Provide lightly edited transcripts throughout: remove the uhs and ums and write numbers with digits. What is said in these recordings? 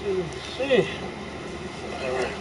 Let's see. All right.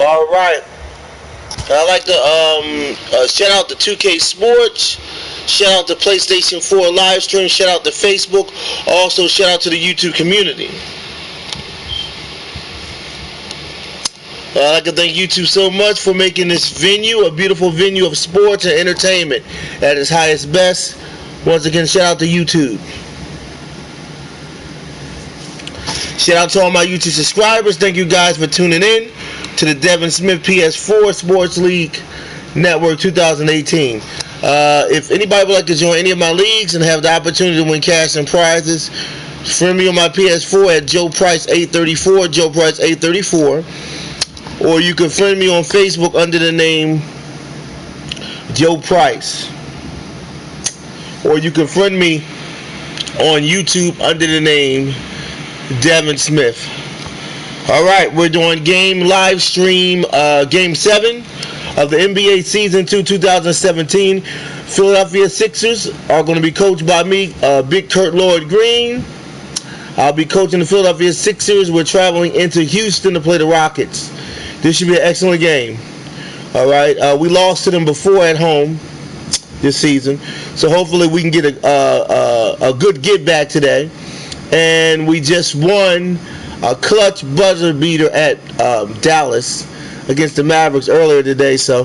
All right. I'd like to shout out to 2K Sports, shout out to PlayStation 4 live stream, shout out to Facebook, also shout out to the YouTube community. I'd like to thank YouTube so much for making this venue a beautiful venue of sports and entertainment at its highest best. Once again, shout out to YouTube. Shout out to all my YouTube subscribers. Thank you guys for tuning in to the Devin Smith PS4 Sports League Network 2018. If anybody would like to join any of my leagues and have the opportunity to win cash and prizes, friend me on my PS4 at Joe Price 834, Joe Price 834, or you can friend me on Facebook under the name Joe Price, or you can friend me on YouTube under the name Devin Smith. All right, we're doing game live stream, game 7 of the NBA season 2 2017. Philadelphia Sixers are going to be coached by me, Big Kurt Lloyd Green. I'll be coaching the Philadelphia Sixers. We're traveling into Houston to play the Rockets. This should be an excellent game. All right, we lost to them before at home this season, so hopefully we can get a good get back today. And we just won a clutch buzzer beater at Dallas against the Mavericks earlier today. So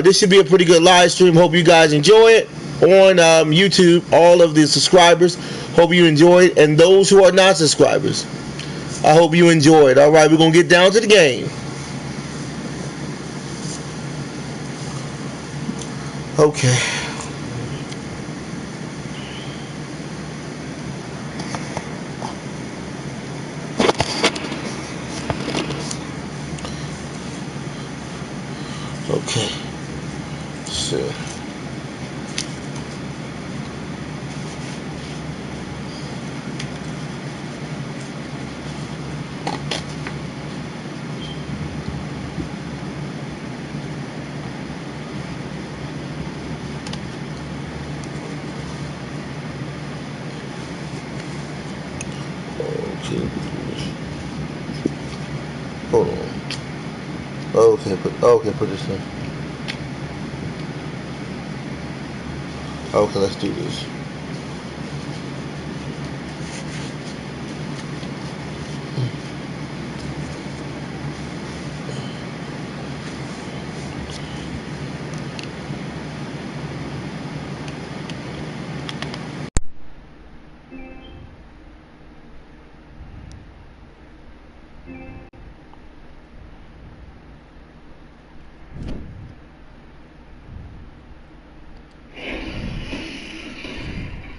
this should be a pretty good live stream. Hope you guys enjoy it on YouTube. All of the subscribers, hope you enjoy it. And those who are not subscribers, I hope you enjoy it. All right, we're going to get down to the game. Okay. Okay. So. Hold on. Okay, put this in. Okay, let's do this.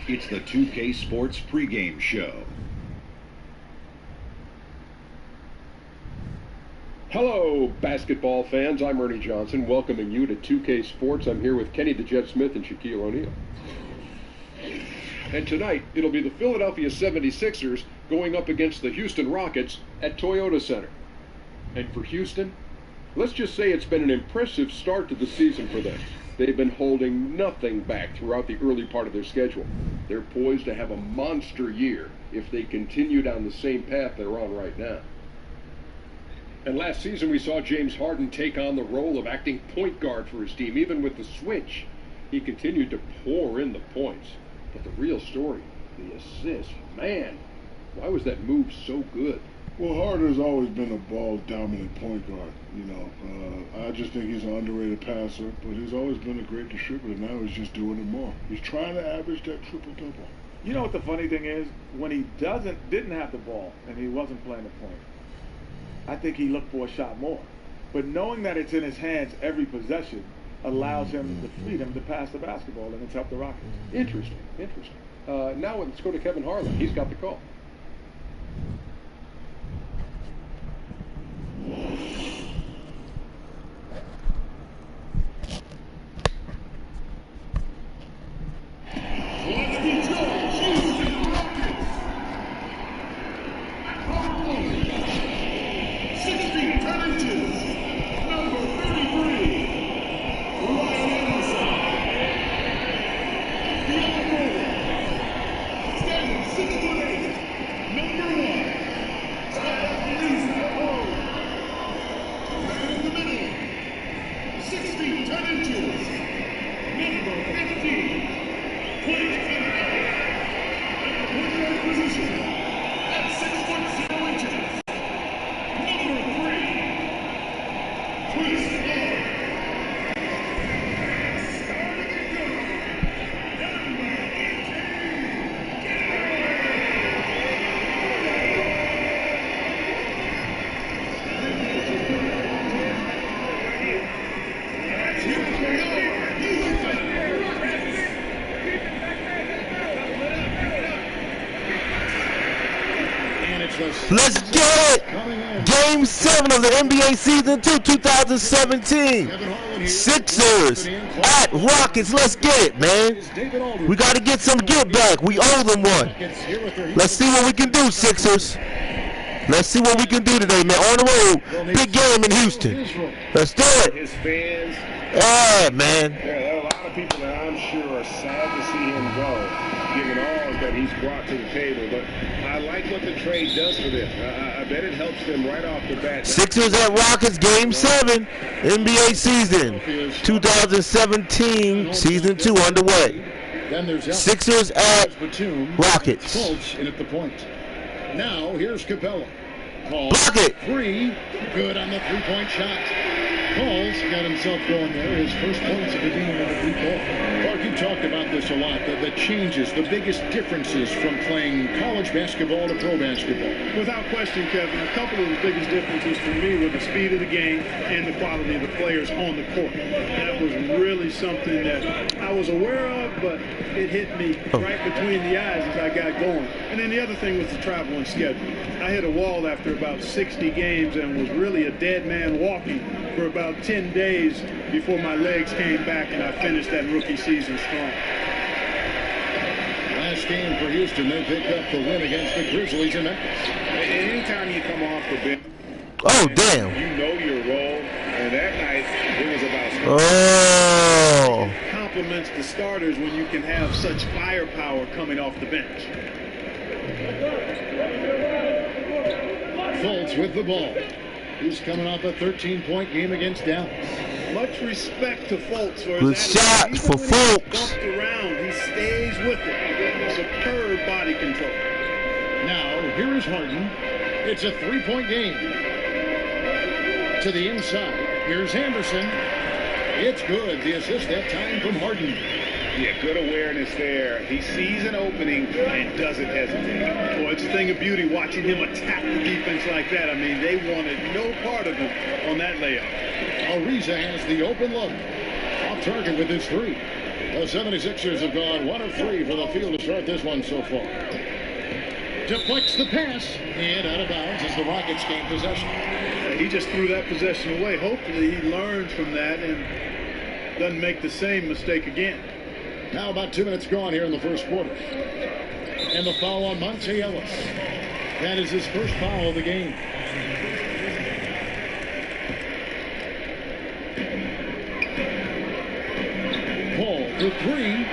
It's the 2K Sports pregame show. Hello, basketball fans. I'm Ernie Johnson, welcoming you to 2K Sports. I'm here with Kenny the Jet Smith and Shaquille O'Neal. And tonight, it'll be the Philadelphia 76ers going up against the Houston Rockets at Toyota Center. And for Houston, let's just say it's been an impressive start to the season for them. They've been holding nothing back throughout the early part of their schedule. They're poised to have a monster year if they continue down the same path they're on right now. And last season we saw James Harden take on the role of acting point guard for his team. Even with the switch, he continued to pour in the points. But the real story, the assists, man, why was that move so good? Well, Harden's always been a ball-dominant point guard, you know. I just think he's an underrated passer, but he's always been a great distributor. Now he's just doing it more. He's trying to average that triple-double. You know what the funny thing is? When he didn't have the ball and he wasn't playing the point, I think he looked for a shot more. But knowing that it's in his hands every possession allows him the freedom to pass the basketball, and it's helped the Rockets. Interesting. Now let's go to Kevin Harlan. He's got the call. Let's get it! Game 7 of the NBA Season 2, 2017. Sixers at Rockets. Let's get it, man. We got to get some get back. We owe them one. Let's see what we can do, Sixers. Let's see what we can do today, man. On the road, big game in Houston. Let's do it. His fans. Yeah, man. There are a lot of people that I'm sure are sad to see him go, given all that he's brought to the table. But I like what the trade does for them. I bet it helps them right off the bat. Sixers at Rockets, Game 7, NBA season 2017, Season 2 underway. Sixers at Rockets. In at the point. Now here's Capella. Block it. Free. Good on the three-point shot. Paul's got himself going there. His first points of the game in the free throw. Clark, you talked about this a lot. The changes, the biggest differences from playing college basketball to pro basketball. Without question, Kevin, a couple of the biggest differences for me were the speed of the game and the quality of the players on the court. That was really something that I was aware of, but it hit me right between the eyes as I got going. And then the other thing was the traveling schedule. I hit a wall after about 60 games and was really a dead man walking for about 10 days before my legs came back and I finished that rookie season strong. Last game for Houston, they picked up the win against the Grizzlies in Memphis. Anytime you come off the bench, Oh, damn. you know your role. And that night, it was about Oh. Compliments the starters when you can have such firepower coming off the bench. Fultz with the ball. He's coming off a 13-point game against Dallas. Much respect to Fultz for Good his shot attitude. for Even when he's Fultz. bumped around, he stays with it. Superb body control. Now, here is Harden. It's a three-point game. To the inside. Here's Anderson. It's good. The assist that time from Harden. Yeah, good awareness there. He sees an opening and doesn't hesitate. Boy, it's a thing of beauty watching him attack the defense like that. I mean, they wanted no part of him on that layup. Ariza has the open look. Off target with his three. The 76ers have gone 1 of 3 for the field to start this one so far. Deflects the pass. And out of bounds as the Rockets gain possession. He just threw that possession away. Hopefully he learns from that and doesn't make the same mistake again. Now about 2 minutes gone here in the first quarter. And the foul on Monte Ellis. That is his first foul of the game. Paul for three.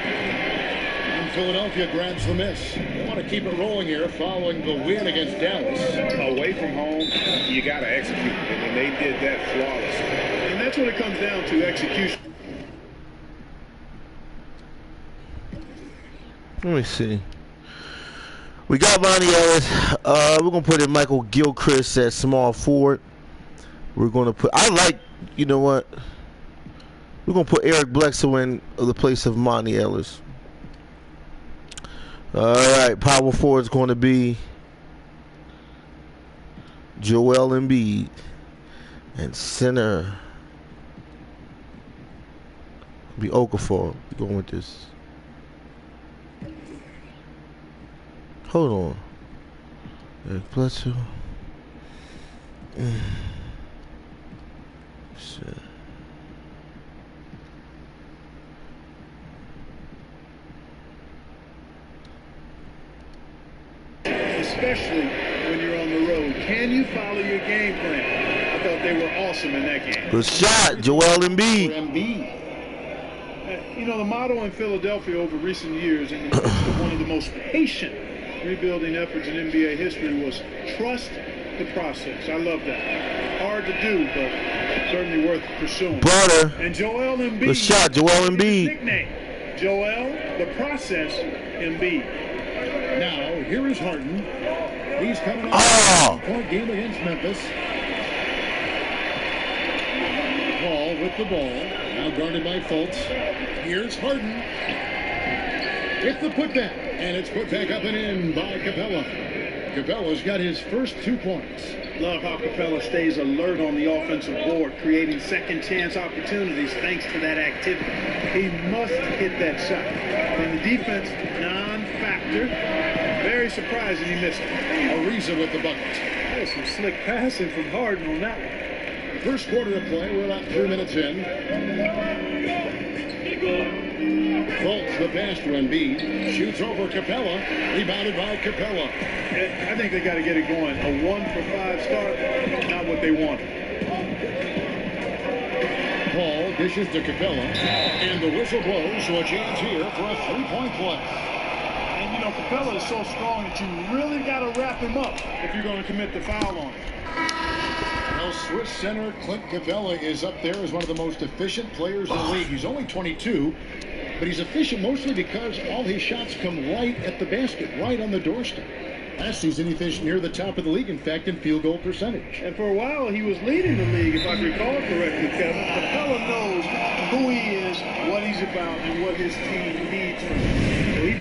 And Philadelphia grabs the miss. They want to keep it rolling here following the win against Dallas. Away from home, you got to execute. And they did that flawlessly. And that's what it comes down to, execution. Let me see. We got Monte Ellis. We're going to put in Michael Gilchrist at small forward. We're going to put... I like... You know what? We're going to put Eric Bledsoe in the place of Monte Ellis. All right. Power forward is going to be Joel Embiid. And center will be Okafor. We're going with this. Hold on. Eric Bledsoe. Shit. Especially when you're on the road. Can you follow your game plan? I thought they were awesome in that game. Good shot, Joel Embiid. You know, the motto in Philadelphia over recent years, and one of the most patient rebuilding efforts in NBA history, was trust the process. I love that. Hard to do, but certainly worth pursuing. Brother. And Joel Embiid. Good shot, Joel Embiid. Nickname. Joel, the process, Embiid. Now, here is Harden. He's coming off a point game against Memphis. Paul with the ball. Now guarded by Fultz. Here's Harden. With the putback. And it's put back up and in by Capella. Capella's got his first 2 points. Love how Capella stays alert on the offensive board, creating second chance opportunities thanks to that activity. He must hit that shot. And the defense, non-factor. Very surprising he missed it. Ariza with the bucket. There's some slick passing from Harden on that one. First quarter of play, we're about 3 minutes in. Fultz the pass to Embiid. Shoots over Capella. Rebounded by Capella. I think they got to get it going. A 1-for-5 start, not what they wanted. Paul dishes to Capella. And the whistle blows, so a chance here for a 3-point play. And, you know, Capella is so strong that you really got to wrap him up if you're going to commit the foul on him. Well, Swiss center Clint Capella is up there as one of the most efficient players in the league. He's only 22, but he's efficient mostly because all his shots come right at the basket, right on the doorstep. Last season, he finished near the top of the league, in fact, in field goal percentage. And for a while, he was leading the league, if I recall correctly, Kevin. Capella knows who he is, what he's about, and what his team needs from him. So he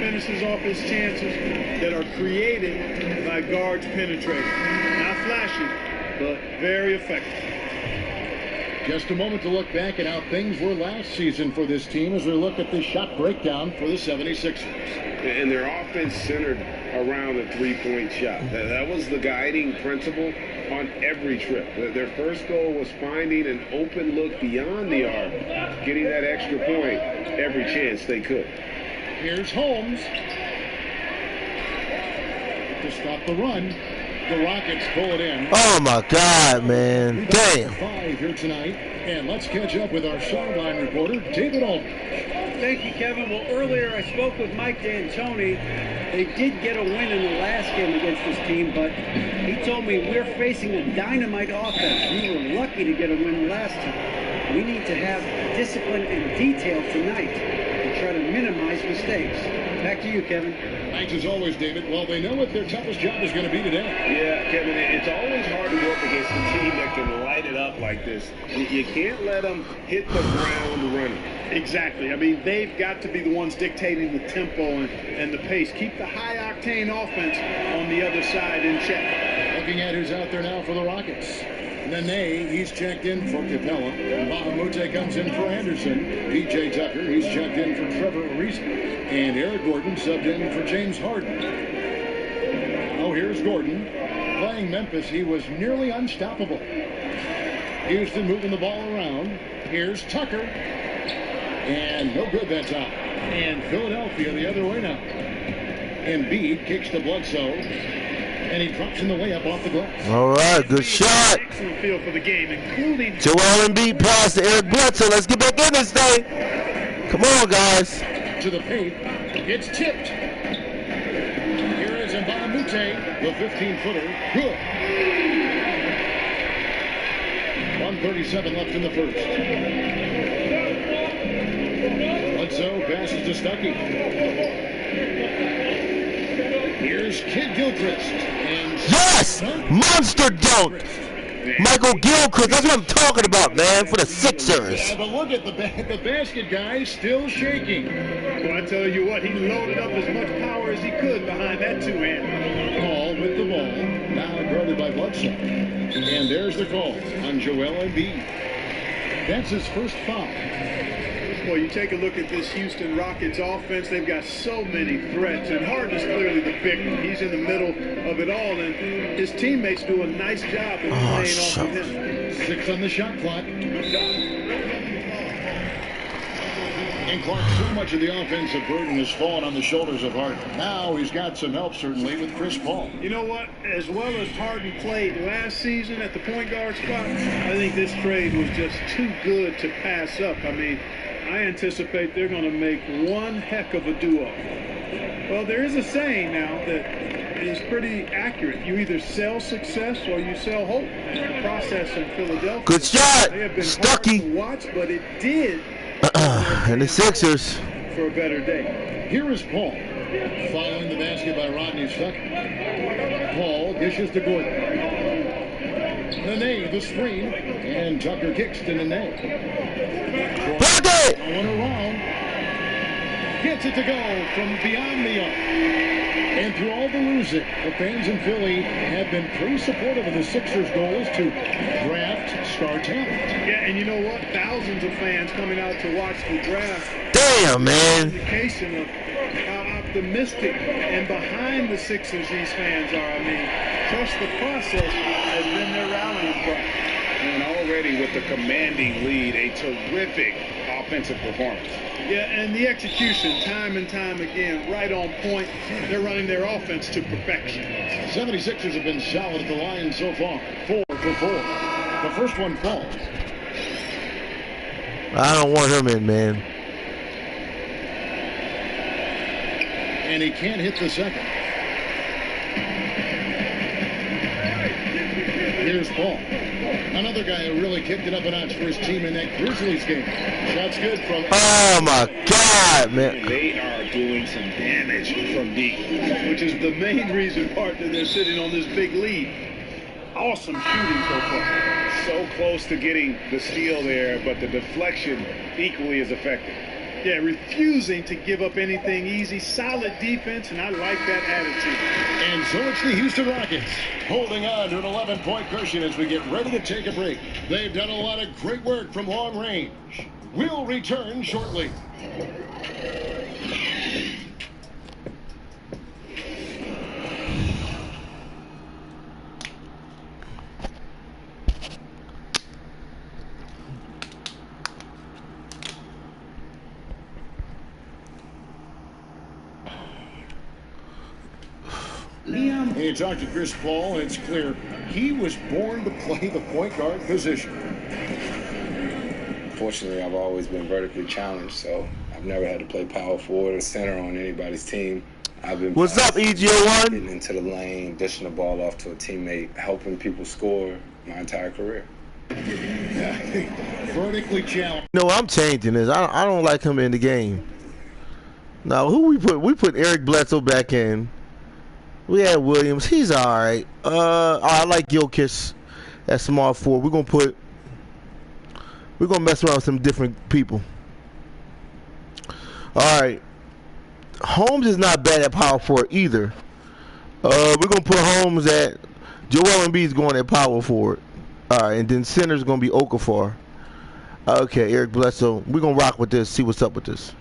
finishes off his chances that are created by guards penetrating. Not flashy, but very effective. Just a moment to look back at how things were last season for this team as we look at the shot breakdown for the 76ers. And their offense centered around the three-point shot. That was the guiding principle on every trip. Their first goal was finding an open look beyond the arc, getting that extra point every chance they could. Here's Holmes to stop the run. The Rockets pull it in. Oh my God, man. Damn. 5 here tonight. And let's catch up with our sideline reporter, David Aldridge. Thank you, Kevin. Well, earlier I spoke with Mike D'Antoni. They did get a win in the last game against this team, but he told me we're facing a dynamite offense. We were lucky to get a win last time. We need to have discipline and detail tonight to try to minimize mistakes. Back to you, Kevin. Thanks as always, David. Well, they know what their toughest job is going to be today. Yeah, Kevin, it's always hard to go up against a team that can light it up like this. You can't let them hit the ground running. Exactly. I mean, they've got to be the ones dictating the tempo and the pace. Keep the high-octane offense on the other side in check. Looking at who's out there now for the Rockets. Nene, he's checked in for Capella. Bahamute comes in for Anderson. P.J. Tucker, he's checked in for Trevor Ariza. And Eric Gordon subbed in for James Harden. Oh, here's Gordon. Playing Memphis, he was nearly unstoppable. Houston moving the ball around. Here's Tucker. And no good that time. And Philadelphia the other way now. Embiid kicks to Bledsoe. And he drops in the layup off the glass. All right, good shot. Excellent feel for the game, including Joel Embiid pass to Eric Bledsoe. Let's get back in this thing. Come on, guys. To the paint. It's tipped. Here is Mbamute, the 15-footer. Good. 1:37 left in the first. Bledsoe passes to Stuckey. Here's Kid Gilchrist. And Yes! Monster dunk! Michael Gilchrist, that's what I'm talking about, man, for the Sixers. Yeah, but look at the basket guy still shaking. Well, I tell you what, he loaded up as much power as he could behind that two-hander. Paul with the ball. Now guarded by Bledsoe. And there's the call on Joel Embiid. That's his first foul. Well, you take a look at this Houston Rockets offense, they've got so many threats, and Harden's clearly the big one. He's in the middle of it all, and his teammates do a nice job of playing off of him. 6 on the shot clock. And Clark, so much of the offensive burden has fallen on the shoulders of Harden. Now he's got some help, certainly, with Chris Paul. You know what? As well as Harden played last season at the point guard spot, I think this trade was just too good to pass up. I mean, I anticipate they're going to make one heck of a duo. Well, there is a saying now that is pretty accurate. You either sell success or you sell hope. And the process in Philadelphia. Good shot. They have been Stucky. hard to watch, but it did. And the Sixers. For a better day. Here is Paul. Following the basket by Rodney Stuckey. Paul dishes to Gordon. Nene, the screen. And Tucker kicks to Nene. Block it! Going around. Gets it to go from beyond the arc. And through all the losing, the fans in Philly have been pretty supportive of the Sixers' goals to draft star talent. Yeah, and you know what? Thousands of fans coming out to watch the draft. Damn, man. Indication of how optimistic and behind the Sixers these fans are. I mean, trust the process has been their rallying cry. And already with the commanding lead, a terrific offensive performance. Yeah, and the execution, time and time again, right on point. They're running their offense to perfection. 76ers have been solid at the line so far. 4 for 4. The first one falls. I don't want him in, man. And he can't hit the second. Here's Paul. Another guy who really kicked it up a notch for his team in that Grizzlies game. Shots good from... Oh, my God, man. They are doing some damage from deep. Which is the main reason, partner, they're sitting on this big lead. Awesome shooting so far. So close to getting the steal there, but the deflection equally as effective. Yeah, refusing to give up anything easy. Solid defense, and I like that attitude. And so it's the Houston Rockets holding on to an 11-point cushion as we get ready to take a break. They've done a lot of great work from long range. We'll return shortly. You talk to Chris Paul, and it's clear he was born to play the point guard position. Fortunately, I've always been vertically challenged, so I've never had to play power forward or center on anybody's team. I've been What's up, EGO1? Getting into the lane, dishing the ball off to a teammate, helping people score my entire career. Vertically challenged. No, I'm changing this. I don't like him in the game. Now, who we put? We put Eric Bledsoe back in. We had Williams. He's all right. I like Jokic at small forward. We're gonna mess around with some different people. All right. Holmes is not bad at power forward either. We're gonna put Holmes at Joel Embiid's going at power forward. All right, and then center's gonna be Okafor. Okay, Eric Bledsoe. We're gonna rock with this. See what's up with this.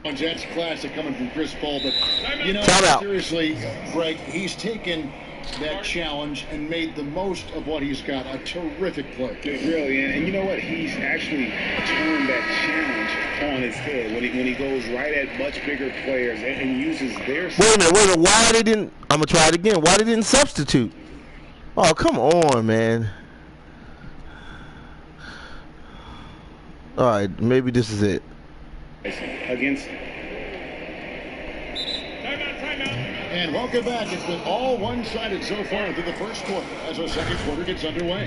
That's classic coming from Chris Paul, but you know, Time seriously, Greg, he's taken that challenge and made the most of what he's got. A terrific play. Really, and you know what? He's actually turned that challenge on his head when he goes right at much bigger players and uses their... Wait a minute. Why they didn't... I'm going to try it again. Why they didn't substitute? Oh, come on, man. All right, maybe this is it. Against... And welcome back. It's been all one-sided so far through the first quarter as our second quarter gets underway.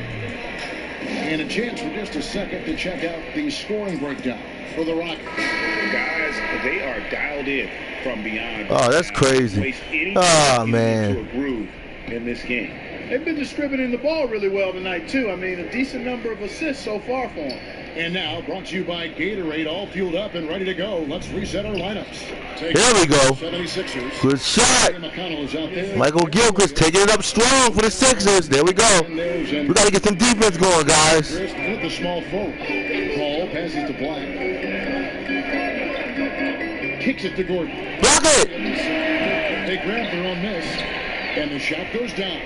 And a chance for just a second to check out the scoring breakdown for the Rockets. Guys, they are dialed in from beyond. Oh, that's crazy. Oh, man. To a groove in this game. They've been distributing the ball really well tonight, too. I mean, a decent number of assists so far for them. And now, brought to you by Gatorade, all fueled up and ready to go. Let's reset our lineups. There we go. 76ers. Good shot. McConnell is out there. Michael Gilchrist taking it up strong for the Sixers. There we go. We got to get some defense going, guys. With the small forward. Paul passes to Black. kicks it to Gordon. Block it! They grab their own miss, and the shot goes down.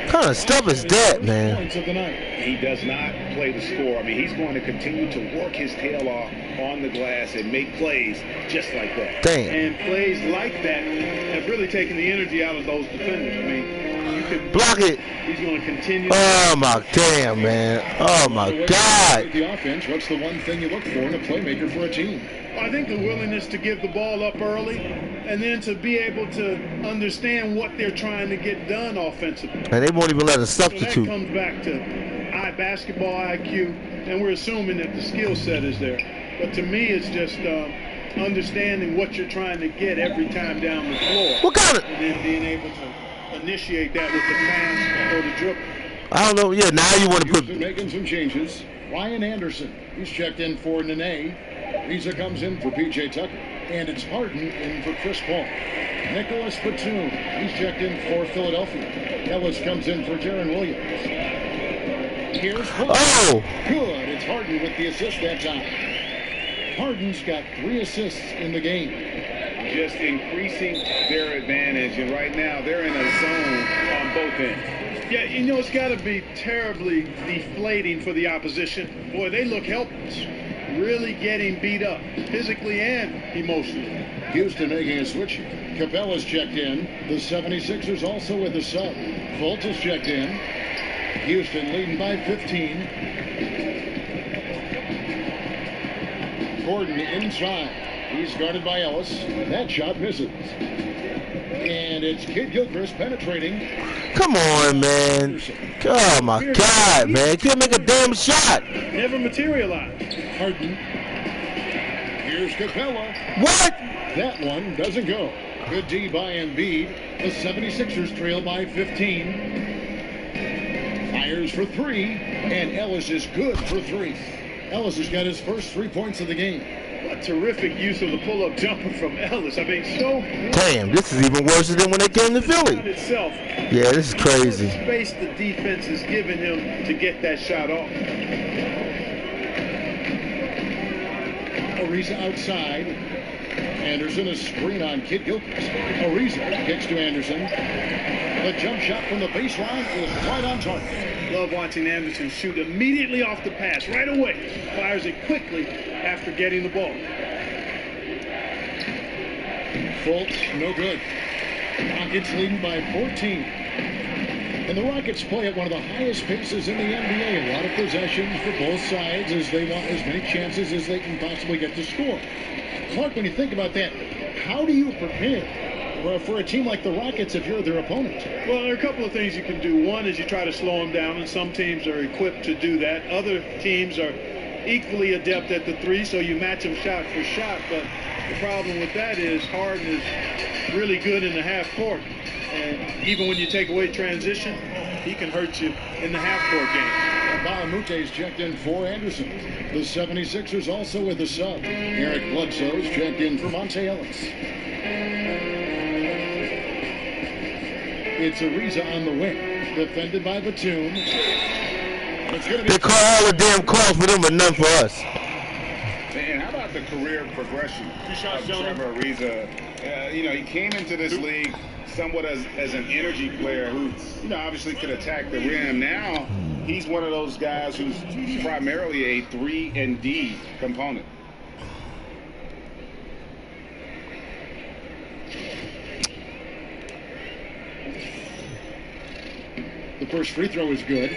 What kind of stuff is that, man? Points of the night. He does not play the score. I mean, he's going to continue to work his tail off on the glass and make plays just like that. Damn. And plays like that have really taken the energy out of those defenders. I mean, you can Block it. He's going to continue. Oh my damn, man. Oh my God. The offense, what's the one thing you look for in a playmaker for a team? I think the willingness to give the ball up early and then to be able to understand what they're trying to get done offensively. And they won't even let us So that substitute. comes back to basketball IQ, and we're assuming that the skill set is there. But to me, it's just understanding what you're trying to get every time down the floor. What kind of? And then being able to initiate that with the pass or the dribble. I don't know. Yeah, now you want to Houston put. making some changes. Ryan Anderson, he's checked in for Nene. Riza comes in for P.J. Tucker. And it's Harden in for Chris Paul. Nicholas Batum, he's checked in for Philadelphia. Ellis comes in for Jaron Williams. Here's Paul. Oh! Good. It's Harden with the assist that time. Harden's got 3 assists in the game. Just increasing their advantage, and right now they're in a zone on both ends. Yeah, you know, it's got to be terribly deflating for the opposition. Boy, they look helpless. Really getting beat up, physically and emotionally. Houston making a switch. Capella's checked in. The 76ers also with a sub. Fultz is checked in. Houston leading by 15. Gordon inside. He's guarded by Ellis. That shot misses. And it's Kid Gilchrist penetrating. Come on, man. Oh my God, man. Can't make a damn shot. Never materialized. Harden. Here's Capella. What? That one doesn't go. Good D by Embiid. The 76ers trail by 15. Fires for 3. And Ellis is good for 3. Ellis has got his first 3 points of the game. A terrific use of the pull-up jumper from Ellis. I mean, so Damn, this is even worse than when they came to Philly. in itself. Yeah, this is crazy. Space the defense is giving him to get that shot off. Ariza outside. Anderson a screen on Kid Gilchrist. Ariza kicks to Anderson. The jump shot from the baseline is right on target. Love watching Anderson shoot immediately off the pass, right away. Fires it quickly after getting the ball. Fultz, no good. Rockets leading by 14. And the Rockets play at one of the highest paces in the NBA. A lot of possessions for both sides as they want as many chances as they can possibly get to score. Clark, when you think about that, how do you prepare for a team like the Rockets if you're their opponent? Well, there are a couple of things you can do. One is you try to slow them down, and some teams are equipped to do that. Other teams are equally adept at the 3, so you match them shot for shot. But the problem with that is Harden is really good in the half court. And even when you take away transition, he can hurt you in the half court game. Balamute's checked in for Anderson. The 76ers also with a sub. Eric Bledsoe's checked in for Monte Ellis. It's Ariza on the wing. Defended by Batum. They call all the damn calls for them, but none for us. Man, how about the career progression of Trevor Ariza? You know, he came into this league somewhat as an energy player who, you know, obviously could attack the rim. Now, he's one of those guys who's primarily a 3-and-D component. The first free throw is good.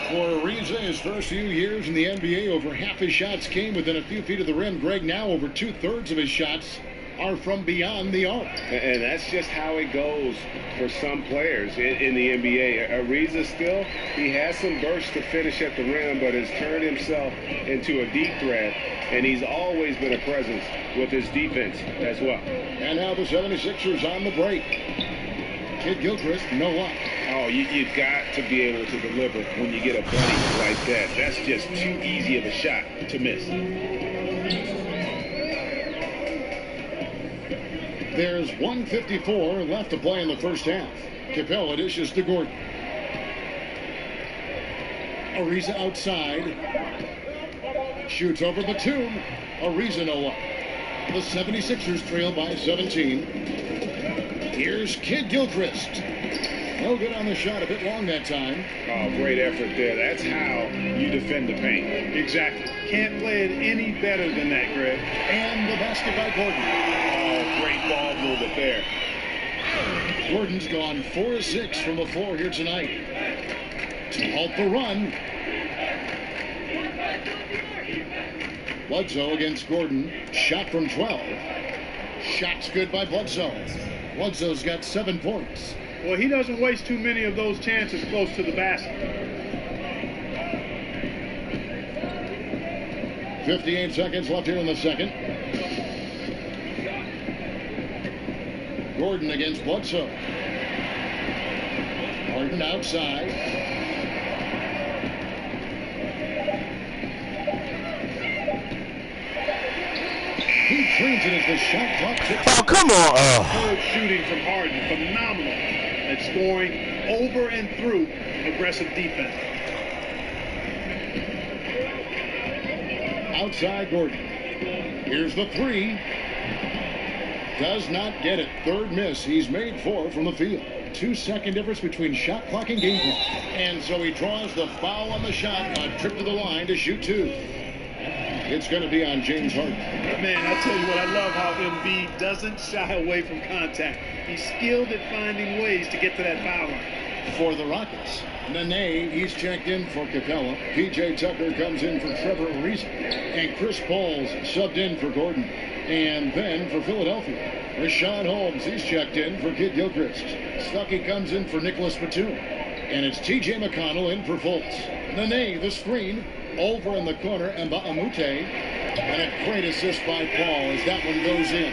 For Ariza, his first few years in the NBA, over half his shots came within a few feet of the rim. Greg, now over 2/3 of his shots are from beyond the arc. And that's just how it goes for some players in the NBA. Ariza still, he has some burst to finish at the rim, but has turned himself into a deep threat, and he's always been a presence with his defense as well. And now the 76ers on the break. Kid Gilchrist, no luck. Oh, you've got to be able to deliver when you get a blank like that. That's just too easy of a shot to miss. There's 1:54 left to play in the first half. Capella dishes to Gordon. Ariza outside. Shoots over Batum. Ariza no luck. The 76ers trail by 17. Here's Kid Gilchrist. No good on the shot, a bit long that time. Oh, great effort there. That's how you defend the paint. Exactly. Can't play it any better than that, Greg. And the basket by Gordon. Oh, great ball movement there. Gordon's gone 4-6 from the floor here tonight. To halt the run. Bledsoe against Gordon. Shot from 12. Shot's good by Bledsoe. Bledsoe's got 7 points. Well, he doesn't waste too many of those chances close to the basket. 58 seconds left here in the second. Gordon against Bledsoe. Gordon outside. He trains it as the shot clock ticks. Oh, come on. Third shooting from Harden, phenomenal at scoring over and through aggressive defense. Outside Gordon. Here's the three. Does not get it. Third miss. He's made 4 from the field. 2-second difference between shot clock and game clock. And so he draws the foul on the shot. A trip to the line to shoot 2. It's going to be on James Harden. Man, I tell you what, I love how Embiid doesn't shy away from contact. He's skilled at finding ways to get to that foul line. For the Rockets, Nene, he's checked in for Capella. P.J. Tucker comes in for Trevor Ariza. And Chris Paul's subbed in for Gordon. And then for Philadelphia, Rashawn Holmes, he's checked in for Kid Gilchrist. Stuckey comes in for Nicholas Batum. And it's T.J. McConnell in for Fultz. Nene, the screen, over in the corner, and Mbamute. And a great assist by Paul as that one goes in.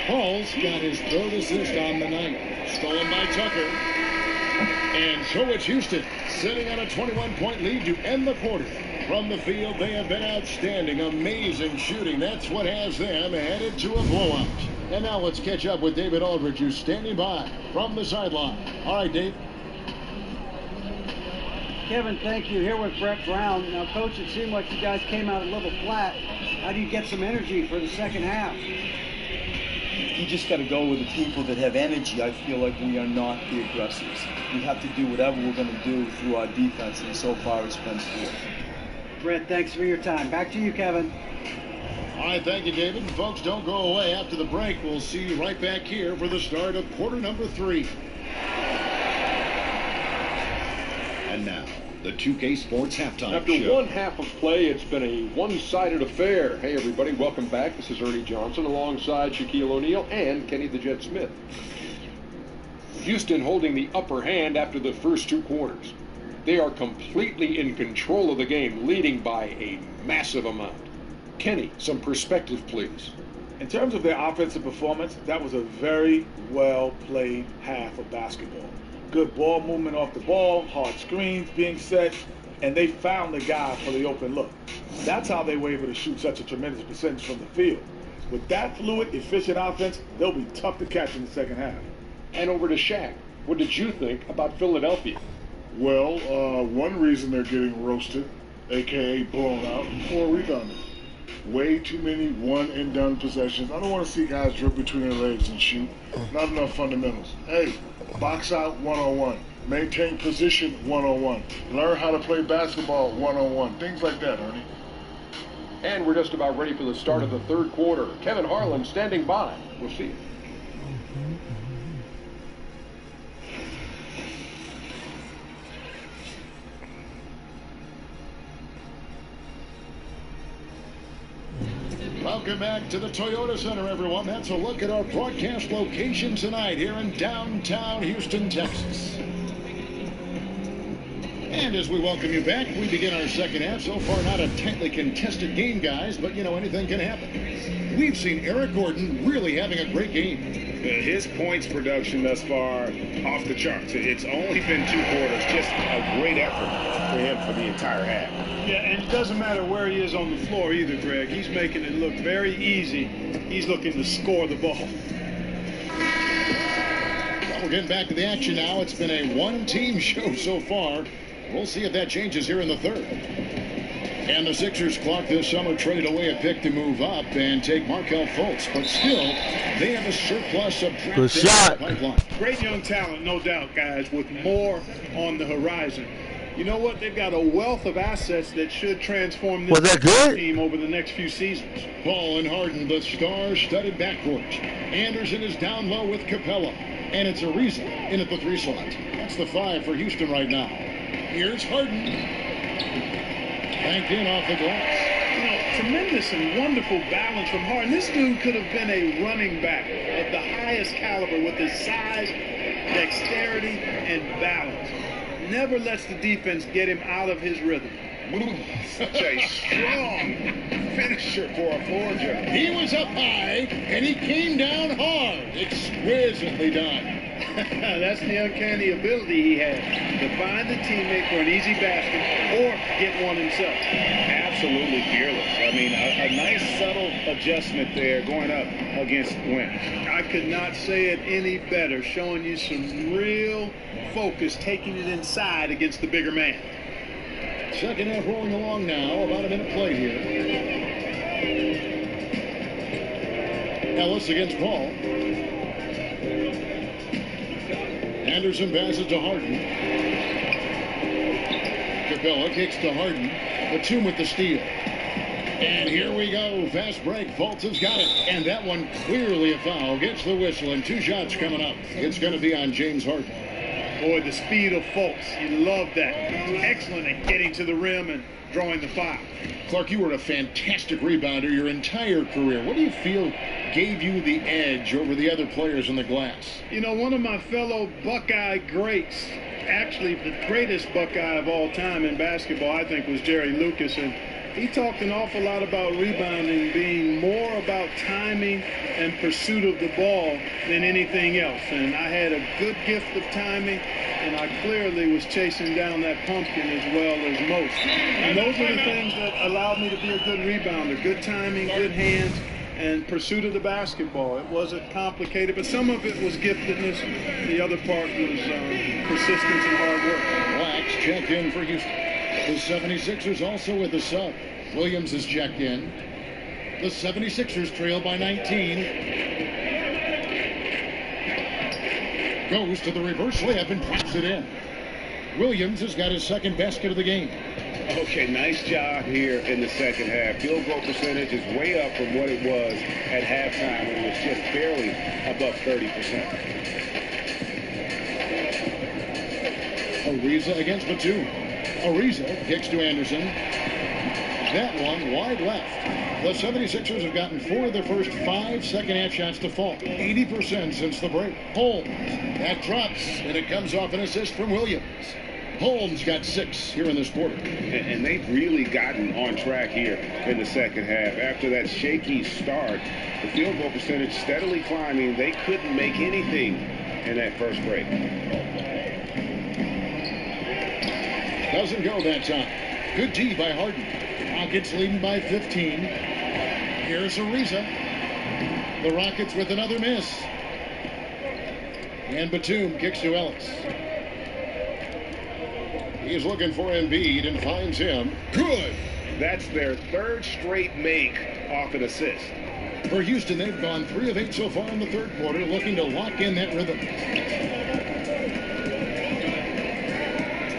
Paul's got his 3rd assist on the night. Stolen by Tucker. And so it's Houston sitting on a 21-point lead to end the quarter. From the field, they have been outstanding. Amazing shooting. That's what has them headed to a blowout. And now let's catch up with David Aldridge, who's standing by from the sideline. All right, Dave. Kevin, thank you. Here with Brett Brown. Now, Coach, it seemed like you guys came out a little flat. How do you get some energy for the second half? You just got to go with the people that have energy. I feel like we are not the aggressors. We have to do whatever we're going to do through our defense, and so far it's been poor. Brett, thanks for your time. Back to you, Kevin. All right, thank you, David. And folks, don't go away. After the break, we'll see you right back here for the start of quarter number 3. And now, the 2K Sports Halftime After Show. one half of play, it's been a one-sided affair. Hey, everybody, welcome back. This is Ernie Johnson alongside Shaquille O'Neal and Kenny the Jet Smith. Houston holding the upper hand after the first 2 quarters. They are completely in control of the game, leading by a massive amount. Kenny, some perspective, please. In terms of their offensive performance, that was a very well-played half of basketball. Good ball movement off the ball, hard screens being set, and they found the guy for the open look. That's how they were able to shoot such a tremendous percentage from the field. With that fluid, efficient offense, they'll be tough to catch in the second half. And over to Shaq. What did you think about Philadelphia? Well, one reason they're getting roasted, a.k.a. blown out, poor rebounding. Way too many one-and-done possessions. I don't want to see guys drip between their legs and shoot. Not enough fundamentals. Hey, box out 101. Maintain position 101. Learn how to play basketball 101. Things like that, Ernie. And we're just about ready for the start of the third quarter. Kevin Harlan standing by. We'll see you. Welcome back to the Toyota Center, everyone. That's a look at our broadcast location tonight here in downtown Houston, Texas. And as we welcome you back, we begin our second half. So far, not a tightly contested game, guys, but, you know, anything can happen. We've seen Eric Gordon really having a great game. His points production thus far off the charts. It's only been 2 quarters. Just a great effort for him for the entire half. Yeah, and it doesn't matter where he is on the floor either, Greg. He's making it look very easy. He's looking to score the ball. Well, we're getting back to the action now. It's been a one-team show so far. We'll see if that changes here in the third. And the Sixers clock this summer traded away a pick to move up and take Markelle Fultz, but still, they have a surplus of draft picks in the pipeline. Great young talent, no doubt, guys, with more on the horizon. You know what? They've got a wealth of assets that should transform this team over the next few seasons. Paul and Harden, the star-studded backcourt. Anderson is down low with Capella, and it's Ariza in at the 3 slot. That's the 5 for Houston right now. Here's Harden. Banked in off the glass. You know, tremendous and wonderful balance from Harden. This dude could have been a running back of the highest caliber with his size, dexterity, and balance. Never lets the defense get him out of his rhythm. Such a strong finisher for a floor general. He was up high, and he came down hard. Exquisitely done. That's the uncanny ability he has to find the teammate for an easy basket or get one himself. Absolutely fearless. I mean, a nice subtle adjustment there going up against Wentz. I could not say it any better, showing you some real focus, taking it inside against the bigger man. Second half rolling along now, about a minute play here. Ellis against Paul. Anderson passes to Harden. Capella kicks to Harden. Batum with the steal. And here we go. Fast break. Fultz has got it. And that one clearly a foul. Gets the whistle and 2 shots coming up. It's going to be on James Harden. Boy, the speed of Fultz. You love that. Excellent at getting to the rim and drawing the foul. Clark, you were a fantastic rebounder your entire career. What do you feel gave you the edge over the other players in the glass? You know, one of my fellow Buckeye greats, actually the greatest Buckeye of all time in basketball, I think, was Jerry Lucas. And he talked an awful lot about rebounding being more about timing and pursuit of the ball than anything else. And I had a good gift of timing, and I clearly was chasing down that pumpkin as well as most. And those are the things that allowed me to be a good rebounder. Good timing, good hands, and pursuit of the basketball. It wasn't complicated, but some of it was giftedness. The other part was persistence and hard work. Blacks check in for Houston. The 76ers also with a sub. Williams is checked in. The 76ers trail by 19. Goes to the reverse layup and pops it in. Williams has got his second basket of the game. Okay, nice job here in the second half. Field goal percentage is way up from what it was at halftime when it was just barely above 30%. Ariza against Batum. Ariza kicks to Anderson. That one wide left. The 76ers have gotten 4 of their first 5 second-half shots to fall. 80% since the break. Holmes. That drops, and it comes off an assist from Williams. Holmes got 6 here in this quarter. And they've really gotten on track here in the second half. After that shaky start, the field goal percentage steadily climbing. They couldn't make anything in that first break. Doesn't go that time. Good D by Harden. Rockets leading by 15. Here's Ariza. The Rockets with another miss. And Batum kicks to Ellis. He's looking for Embiid and finds him. Good. That's their 3rd straight make off an assist. For Houston, they've gone 3 of 8 so far in the third quarter, looking to lock in that rhythm.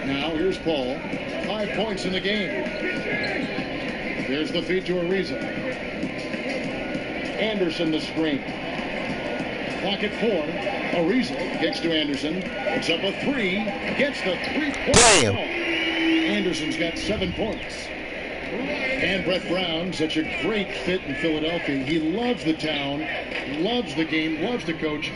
Now here's Paul. 5 points in the game. There's the feed to Ariza. Anderson the screen. Clock at 4. Ariza kicks to Anderson. It's up a 3. Gets the 3-point. Damn. Anderson's got 7 points. And Brett Brown, such a great fit in Philadelphia. He loves the town, loves the game, loves the coach.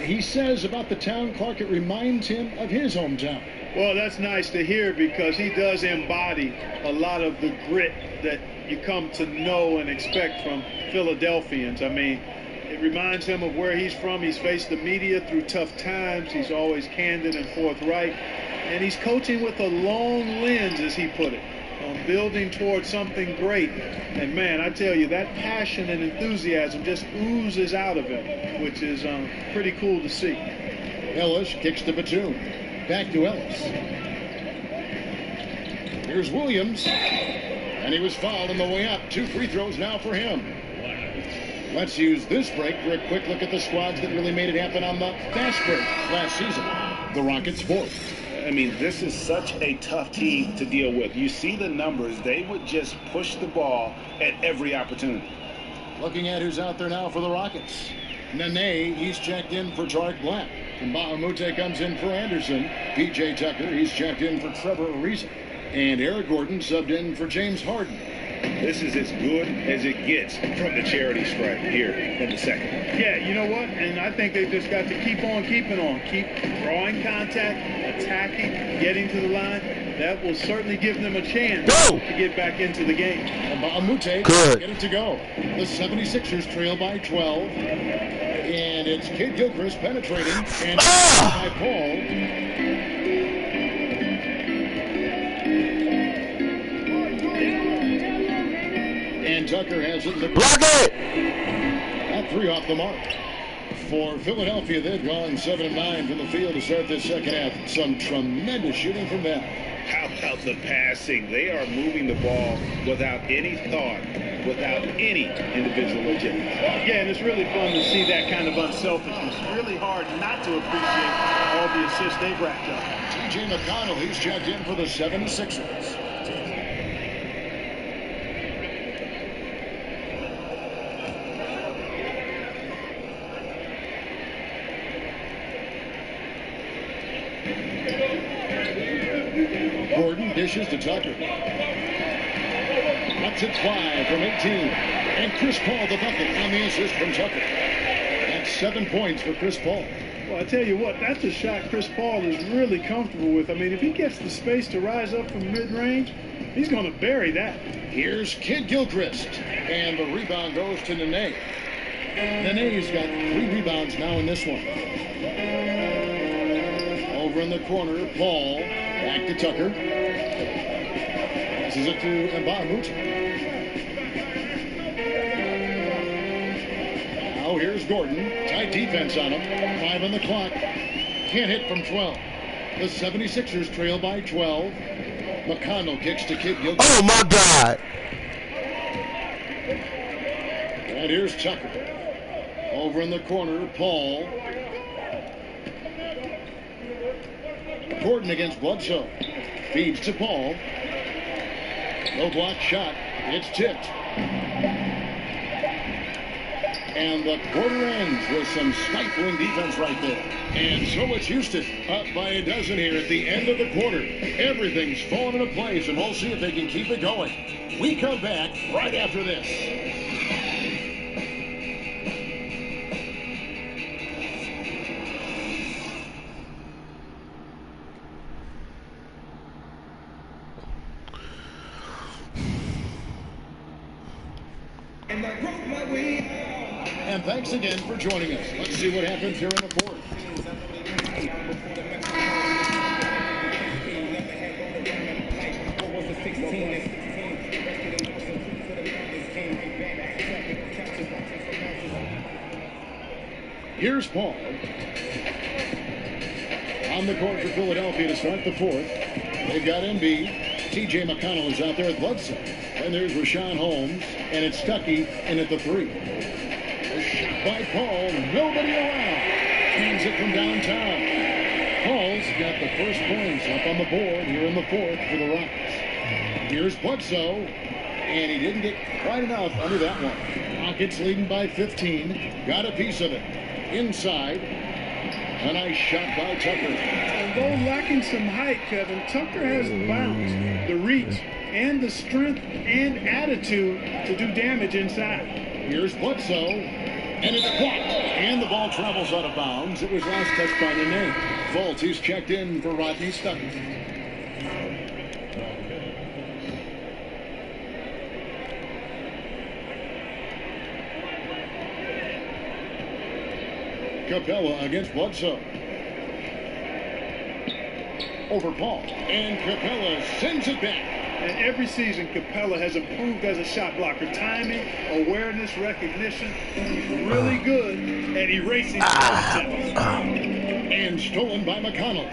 He says about the town, Clark, it reminds him of his hometown. Well, that's nice to hear because he does embody a lot of the grit that you come to know and expect from Philadelphians. I mean, it reminds him of where he's from. He's faced the media through tough times. He's always candid and forthright. And he's coaching with a long lens, as he put it, on building towards something great. And, man, I tell you, that passion and enthusiasm just oozes out of him, which is pretty cool to see. Ellis kicks to Batum. Back to Ellis. Here's Williams. And he was fouled on the way up. 2 free throws now for him. Let's use this break for a quick look at the squads that really made it happen on the fast break last season. The Rockets 4th. I mean, this is such a tough team to deal with. You see the numbers. They would just push the ball at every opportunity. Looking at who's out there now for the Rockets. Nene, he's checked in for Tariq Black. And Bahamute comes in for Anderson. P.J. Tucker, he's checked in for Trevor Ariza. And Eric Gordon subbed in for James Harden. This is as good as it gets from the charity stripe here in the second. Yeah, you know what? And I think they've just got to keep on keeping on. Keep drawing contact, attacking, getting to the line. That will certainly give them a chance to get back into the game. And Bahamute get it to go. The 76ers trail by 12. And it's Kid Gilchrist penetrating. And by Paul. And Tucker has it. Block it! That 3 off the mark. For Philadelphia, they've gone 7 of 9 from the field to start this second half. Some tremendous shooting from them. How about the passing? They are moving the ball without any thought, without any individual agenda. Yeah, and it's really fun to see that kind of unselfishness. Really hard not to appreciate all the assists they've racked up. T.J. McConnell, he's checked in for the 76ers. Gordon dishes to Tucker. Lets it fly from 18. And Chris Paul the bucket on the assist from Tucker. That's 7 points for Chris Paul. Well, I tell you what, that's a shot Chris Paul is really comfortable with. I mean, if he gets the space to rise up from mid-range, he's going to bury that. Here's Kid Gilchrist. And the rebound goes to Nene. Nene's got 3 rebounds now in this one. Over in the corner, Paul. Back to Tucker. Passes it to Mbamute. Now here's Gordon. Tight defense on him. 5 on the clock. Can't hit from 12. The 76ers trail by 12. McConnell kicks to Kid Gilchrist. Oh, my God. And here's Tucker. Over in the corner, Paul. Gordon against Bledsoe. Feeds to Paul. No block shot. It's tipped. And the quarter ends with some stifling defense right there. And so it's Houston up by a dozen here at the end of the quarter. Everything's falling into place, and we'll see if they can keep it going. We come back right after this. And thanks again for joining us. Let's see what happens here in the fourth. Here's Paul. On the court for Philadelphia to start the fourth. They've got Embiid. T.J. McConnell is out there at Bledsoe. And there's Rashawn Holmes. And it's Stuckey in at the 3. A shot by Paul. Nobody around. Hands it from downtown. Paul's got the first points up on the board here in the fourth for the Rockets. Here's Bledsoe. And he didn't get quite enough under that one. Rockets leading by 15. Got a piece of it. Inside. A nice shot by Tucker. Although lacking some height, Kevin, Tucker has the bounce, the reach, and the strength and attitude to do damage inside. Here's Bledsoe, and it's blocked. And the ball travels out of bounds. It was last touched by Nene. Fultz, he's checked in for Rodney Stuckey. Capella against Bledsoe. Over Paul. And Capella sends it back. And every season, Capella has improved as a shot blocker. Timing, awareness, recognition. He's really good at erasing concepts. And stolen by McConnell.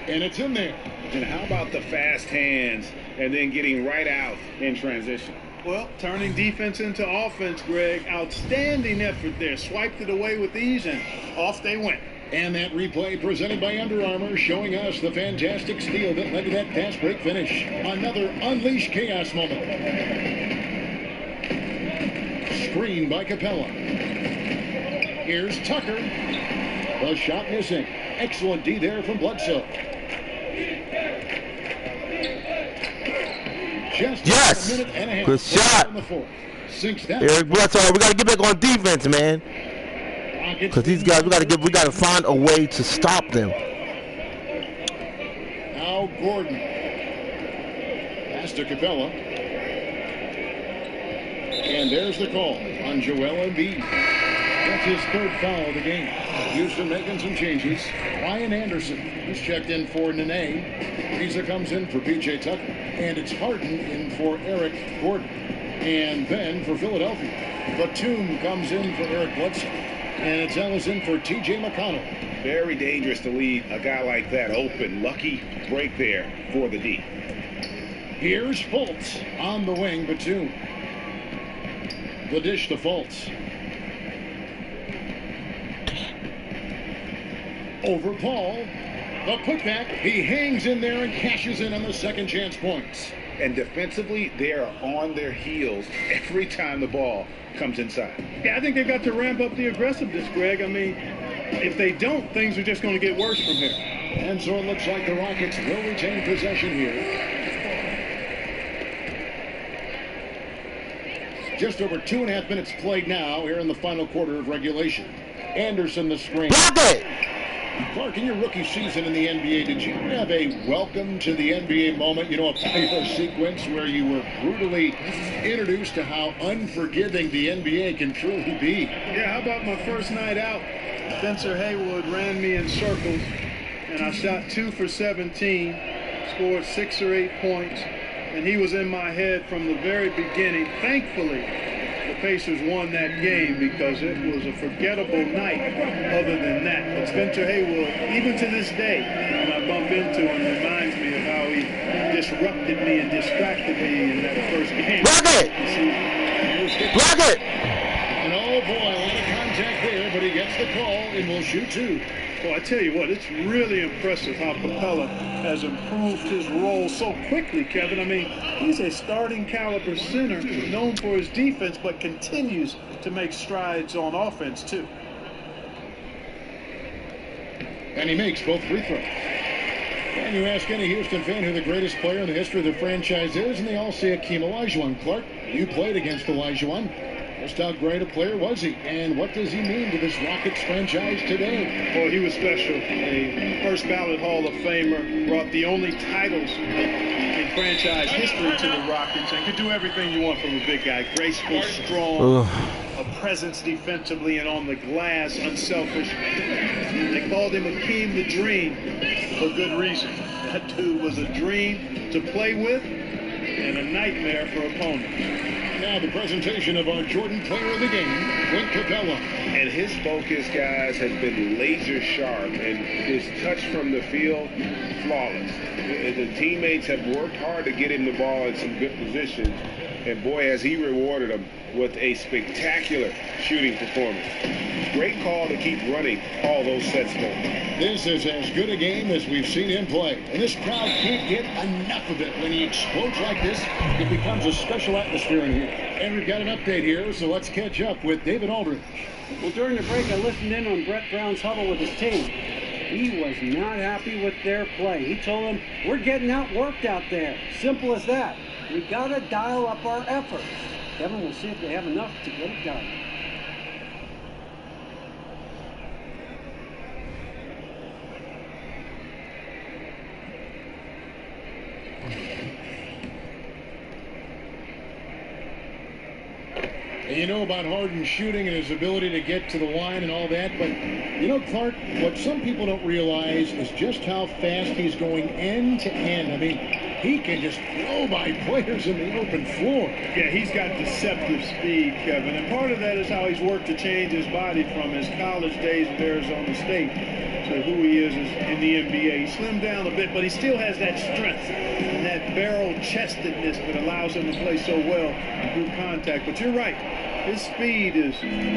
And it's in there. And how about the fast hands and then getting right out in transition? Well, turning defense into offense, Greg. Outstanding effort there. Swiped it away with ease, and off they went. And that replay presented by Under Armour showing us the fantastic steal that led to that fast break finish. Another Unleash Chaos moment. Screen by Capella. Here's Tucker. The shot missing. Excellent D there from Bledsoe. Just Yes. a minute and a half. Good shot. In the fourth. Sinks that. Eric Bledsoe, we got to get back on defense, man. Because these guys, we got to find a way to stop them. Now Gordon. Pass to Capella. And there's the call on Joel Embiid. That's his third foul of the game. Houston making some changes. Ryan Anderson is checked in for Nene. Riza comes in for P.J. Tucker. And it's Harden in for Eric Gordon. And then for Philadelphia, Batum comes in for Eric Bledsoe. And it's Ellis in for T.J. McConnell. Very dangerous to leave a guy like that open. Lucky break there for the D. Here's Fultz on the wing, Batum. The dish to Fultz. Over Paul. The putback. He hangs in there and cashes in on the second chance points. And defensively, they are on their heels every time the ball comes inside. Yeah, I think they've got to ramp up the aggressiveness, Greg. I mean, if they don't, things are just going to get worse from here. And so it looks like the Rockets will retain possession here. Just over 2.5 minutes played now here in the final quarter of regulation. Anderson the screen. Block it! Clark, in your rookie season in the NBA, did you have a welcome to the NBA moment? You know, a sequence where you were brutally introduced to how unforgiving the NBA can truly be. Yeah, how about my first night out? Spencer Haywood ran me in circles, and I shot 2 for 17, scored 6 or 8 points, and he was in my head from the very beginning. Thankfully, the Pacers won that game because it was a forgettable night other than that. But Spencer Haywood, even to this day, when I bump into him, reminds me of how he disrupted me and distracted me in that first game. Block it! Block it! And oh boy, a lot of contact there, but he gets the call and will shoot 2. Well, I tell you what, it's really impressive how Capella has improved his role so quickly, Kevin. I mean, he's a starting caliber center known for his defense, but continues to make strides on offense, too. And he makes both free throws. And you ask any Houston fan who the greatest player in the history of the franchise is, and they all say Hakeem Olajuwon. Clark, you played against Olajuwon. Just how great a player was he, and what does he mean to this Rockets franchise today? Well, he was special. A first ballot Hall of Famer, brought the only titles in franchise history to the Rockets, and could do everything you want from a big guy. Graceful, strong, a presence defensively and on the glass, unselfish. They called him Hakeem the Dream for good reason. That dude was a dream to play with and a nightmare for opponents. Now the presentation of our Jordan Player of the Game, Clint Capella. And his focus, guys, has been laser sharp, and his touch from the field, flawless. The teammates have worked hard to get him the ball in some good positions, and boy, has he rewarded them with a spectacular shooting performance. Great call to keep running all those sets going. This is as good a game as we've seen him play. And this crowd can't get enough of it. When he explodes like this, it becomes a special atmosphere in here. And we've got an update here, so let's catch up with David Aldridge. Well, during the break, I listened in on Brett Brown's huddle with his team. He was not happy with their play. He told them, we're getting outworked out there. Simple as that. We got to dial up our effort. Kevin, we'll see if they have enough to get it done. And you know about Harden's shooting and his ability to get to the line and all that, but you know, Clark, what some people don't realize is just how fast he's going end to end. I mean, He can just blow by players in the open floor. Yeah, he's got deceptive speed, Kevin, and part of that is how he's worked to change his body from his college days at Arizona State to who he is in the NBA. He slimmed down a bit, but he still has that strength and that barrel-chestedness that allows him to play so well through contact. But you're right, his speed is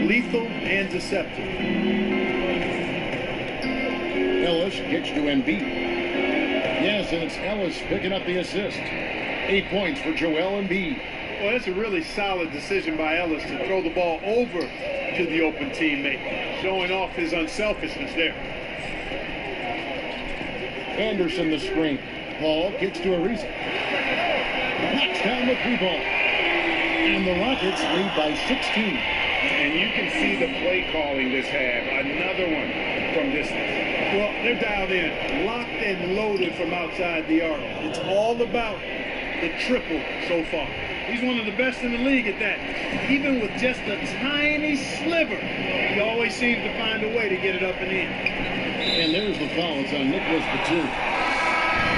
lethal and deceptive. Ellis gets to Embiid. Yes, and it's Ellis picking up the assist. 8 points for Joel Embiid. Well, that's a really solid decision by Ellis to throw the ball over to the open teammate, showing off his unselfishness there. Anderson the screen. Paul gets to Ariza. Knocks down the 3-ball. And the Rockets lead by 16. And you can see the play calling this half. Another one from distance. Well, they're dialed in, locked and loaded from outside the arc. It's all about the triple so far. He's one of the best in the league at that. Even with just a tiny sliver, he always seems to find a way to get it up and in. And there's the foul. It's on Nicholas Batum.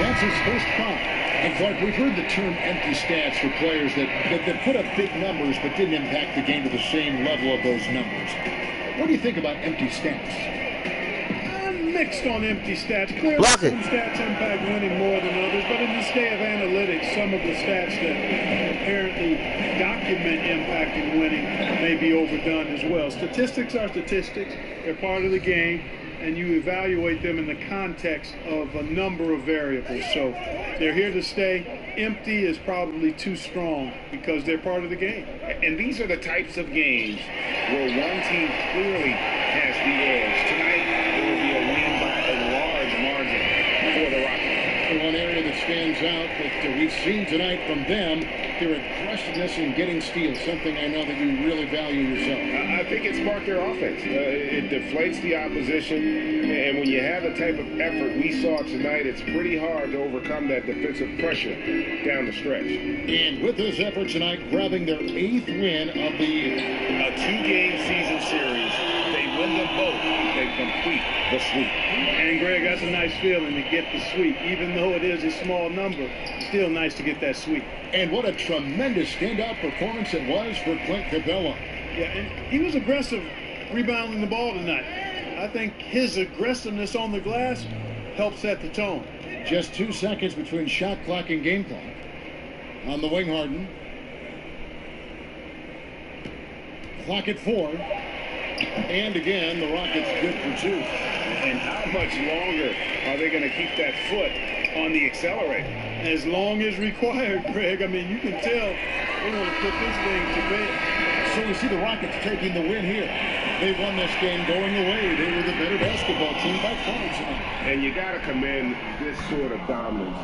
That's his first foul. And Clark, we've heard the term empty stats for players that put up big numbers but didn't impact the game to the same level of those numbers. What do you think about empty stats? Mixed on empty stats. Clearly, some stats impact winning more than others, but in this day of analytics, some of the stats that apparently document impacting winning may be overdone as well. Statistics are statistics. They're part of the game, and you evaluate them in the context of a number of variables. So they're here to stay. Empty is probably too strong because they're part of the game. And these are the types of games where one team clearly has the edge. Tonight, it will be a win by a large margin for the Rockets. One area that stands out that we've seen tonight from them, their aggressiveness in getting steals, something I know that you really value yourself. I think it sparked their offense. It deflates the opposition, and when you have the type of effort we saw tonight, it's pretty hard to overcome that defensive pressure down the stretch. And with this effort tonight, grabbing their 8th win of the a 2-game season series. They win them both. They complete the sweep. And Greg, that's a nice feeling to get the sweep. Even though it is a small number, still nice to get that sweep. And what a tremendous standout performance it was for Clint Capella. Yeah, and he was aggressive rebounding the ball tonight. I think his aggressiveness on the glass helped set the tone. Just 2 seconds between shot clock and game clock. On the wing, Harden. Clock at 4. And again, the Rockets good for 2. And how much longer are they going to keep that foot on the accelerator? As long as required, Greg. I mean, you can tell they want to put this thing to bed. So you see the Rockets taking the win here. They won this game going away. They were the better basketball team by far tonight. And you got to commend this sort of dominance,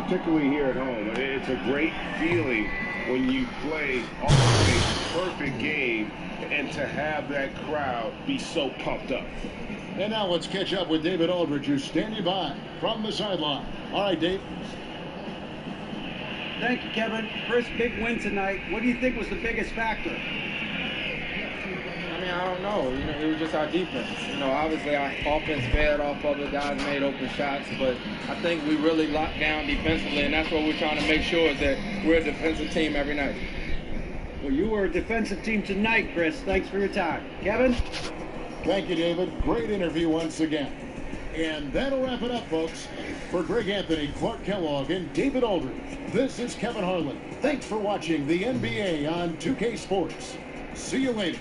particularly here at home. It's a great feeling when you play almost a perfect game and to have that crowd be so pumped up. And now let's catch up with David Aldridge, who's standing by from the sideline. All right, Dave. Thank you, Kevin. First big win tonight. What do you think was the biggest factor? I mean, I don't know. It was just our defense. Obviously our offense fed off of it. Guys made open shots, but I think we really locked down defensively, and that's what we're trying to make sure is that we're a defensive team every night. Well, you were a defensive team tonight, Chris. Thanks for your time. Kevin? Thank you, David. Great interview once again. And that'll wrap it up, folks. For Greg Anthony, Clark Kellogg, and David Aldridge, this is Kevin Harlan. Thanks for watching the NBA on 2K Sports. See you later.